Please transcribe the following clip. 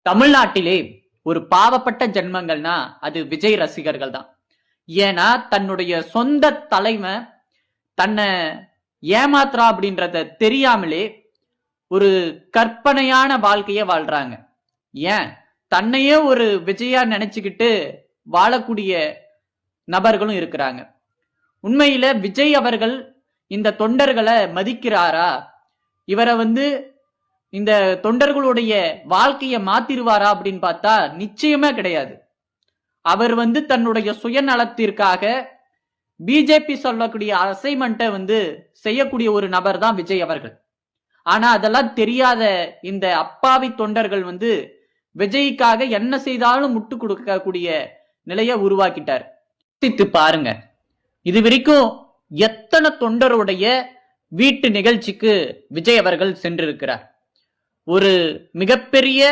தமிழ்நாட்டிலே ஒரு பாவப்பட்ட ஜென்மங்கள்னா அது விஜய் ரசிகர்கள் தான். ஏன்னா தன்னுடைய சொந்த தலைமை தன்னை ஏமாத்துறா அப்படின்றத தெரியாமலே ஒரு கற்பனையான வாழ்க்கைய வாழ்றாங்க. ஏன் தன்னையே ஒரு விஜயா நினைச்சுக்கிட்டு வாழக்கூடிய நபர்களும் இருக்கிறாங்க. உண்மையில விஜய் அவர்கள் இந்த தொண்டர்களை மதிக்கிறாரா? இவரை இந்த தொண்டர்களுடைய வாழ்க்கைய மாத்திருவாரா அப்படின்னு பார்த்தா நிச்சயமே கிடையாது. அவர் தன்னுடைய சுயநலத்திற்காக பிஜேபி சொல்லக்கூடிய அசைன்மெண்ட்டை செய்யக்கூடிய ஒரு நபர் தான் விஜய் அவர்கள். ஆனா அதெல்லாம் தெரியாத இந்த அப்பாவி தொண்டர்கள் விஜய்க்காக என்ன செய்தாலும் முட்டு கொடுக்கக்கூடிய நிலையை உருவாக்கிட்டார். பாருங்க, இது வரைக்கும் எத்தனை தொண்டருடைய வீட்டு நிகழ்ச்சிக்கு விஜய் அவர்கள் சென்றிருக்கிறார். ஒரு மிகப்பெரிய